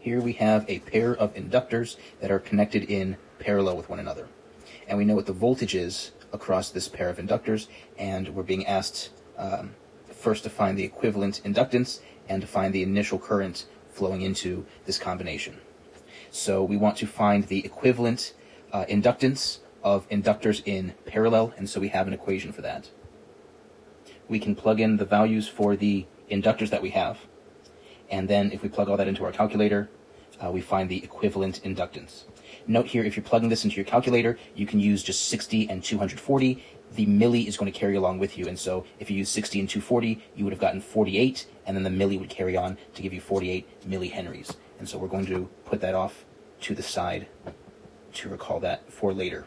Here we have a pair of inductors that are connected in parallel with one another. And we know what the voltage is across this pair of inductors, and we're being asked first to find the equivalent inductance and to find the initial current flowing into this combination. So we want to find the equivalent inductance of inductors in parallel, and so we have an equation for that. We can plug in the values for the inductors that we have, and then if we plug all that into our calculator, we find the equivalent inductance. Note here, if you're plugging this into your calculator, you can use just 60 and 240. The milli is going to carry along with you, and so if you use 60 and 240, you would have gotten 48, and then the milli would carry on to give you 48 millihenries. And so we're going to put that off to the side to recall that for later.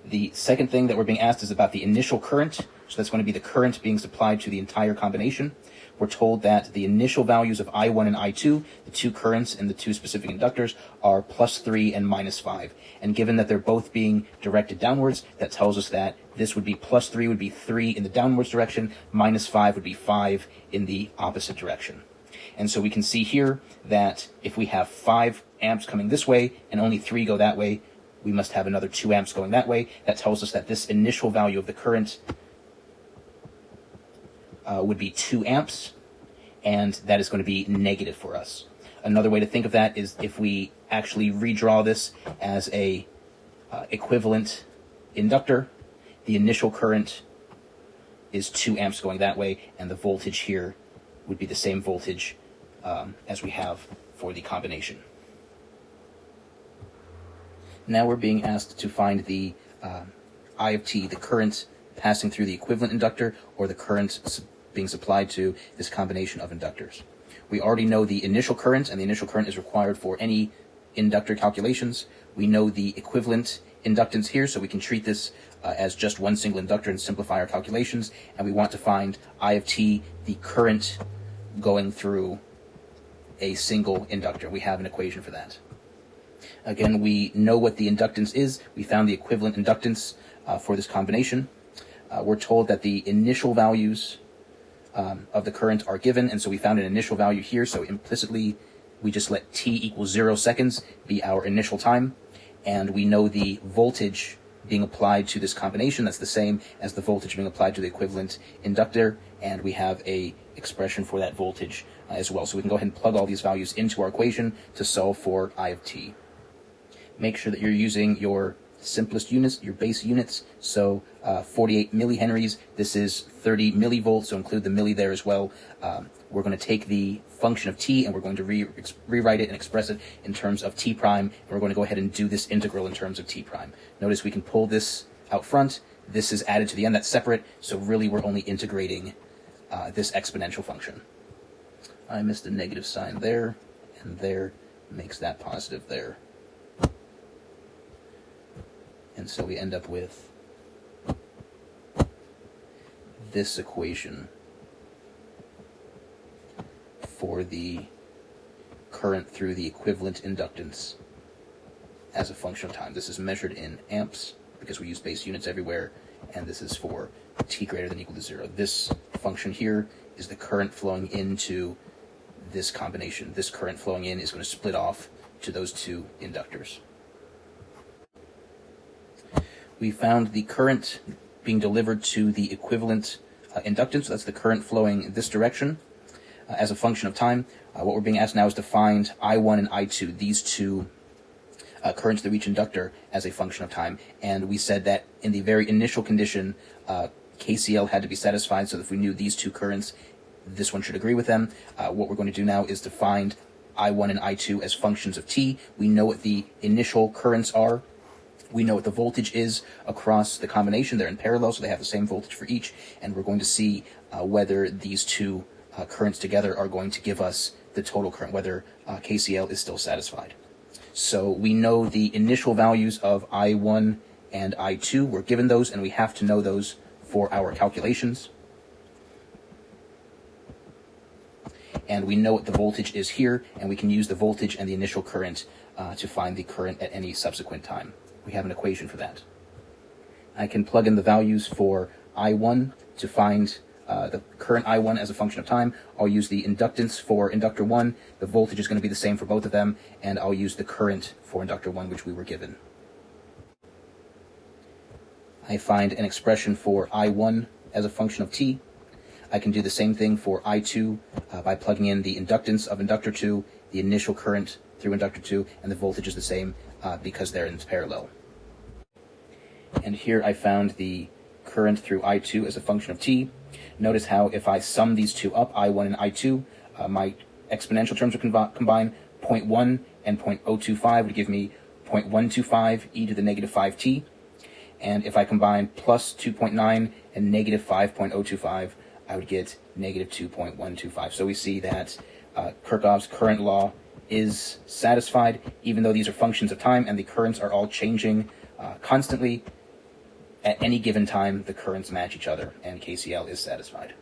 The second thing that we're being asked is about the initial current. So that's going to be the current being supplied to the entire combination. We're told that the initial values of I1 and I2, the two currents and the two specific inductors, are +3 and -5. And given that they're both being directed downwards, that tells us that this would be +3 would be 3 in the downwards direction, -5 would be 5 in the opposite direction. And so we can see here that if we have 5 amps coming this way and only 3 go that way, we must have another 2 amps going that way. That tells us that this initial value of the current would be 2 amps, and that is going to be negative for us. Another way to think of that is if we actually redraw this as a equivalent inductor, the initial current is 2 amps going that way, and the voltage here would be the same voltage as we have for the combination. Now we're being asked to find the I of t, the current passing through the equivalent inductor, or the current being supplied to this combination of inductors. We already know the initial current, and the initial current is required for any inductor calculations. We know the equivalent inductance here, so we can treat this as just one single inductor and simplify our calculations. And we want to find I of t, the current going through a single inductor. We have an equation for that. Again, we know what the inductance is. We found the equivalent inductance for this combination. We're told that the initial values of the current are given, and so we found an initial value here, so implicitly we just let t equals 0 seconds be our initial time, and we know the voltage being applied to this combination. That's the same as the voltage being applied to the equivalent inductor, and we have a expression for that voltage as well. So we can go ahead and plug all these values into our equation to solve for I of t. Make sure that you're using your simplest units, your base units. So 48 millihenries, this is 30 millivolts, so include the milli there as well. We're going to take the function of t and we're going to rewrite it and express it in terms of t prime, and we're going to go ahead and do this integral in terms of t prime. Notice we can pull this out front, this is added to the end, that's separate, so really we're only integrating this exponential function. I missed a negative sign there, and there makes that positive there. And so we end up with this equation for the current through the equivalent inductance as a function of time. This is measured in amps because we use base units everywhere, and this is for t greater than equal to 0. This function here is the current flowing into this combination. This current flowing in is going to split off to those two inductors. We found the current being delivered to the equivalent inductance, so that's the current flowing in this direction as a function of time. What we're being asked now is to find I1 and I2, these two currents through each inductor, as a function of time. And we said that in the very initial condition, KCL had to be satisfied, so if we knew these two currents, this one should agree with them. What we're going to do now is to find I1 and I2 as functions of t. We know what the initial currents are. We know what the voltage is across the combination. They're in parallel, so they have the same voltage for each, and we're going to see whether these two currents together are going to give us the total current, whether KCL is still satisfied. So we know the initial values of I1 and I2. We're given those, and we have to know those for our calculations. And we know what the voltage is here, and we can use the voltage and the initial current to find the current at any subsequent time. We have an equation for that. I can plug in the values for I1 to find the current I1 as a function of time. I'll use the inductance for inductor 1. The voltage is going to be the same for both of them, and I'll use the current for inductor 1, which we were given. I find an expression for I1 as a function of t. I can do the same thing for I2 by plugging in the inductance of inductor 2, the initial current through inductor 2, and the voltage is the same because they're in parallel. And here I found the current through I2 as a function of t. Notice how if I sum these two up, I1 and I2, my exponential terms would combine. 0.1 and 0.025 would give me 0.125 e to the negative 5t. And if I combine plus 2.9 and negative 5.025, I would get negative 2.125. So we see that Kirchhoff's current law is satisfied, even though these are functions of time and the currents are all changing constantly. At any given time, the currents match each other, and KCL is satisfied.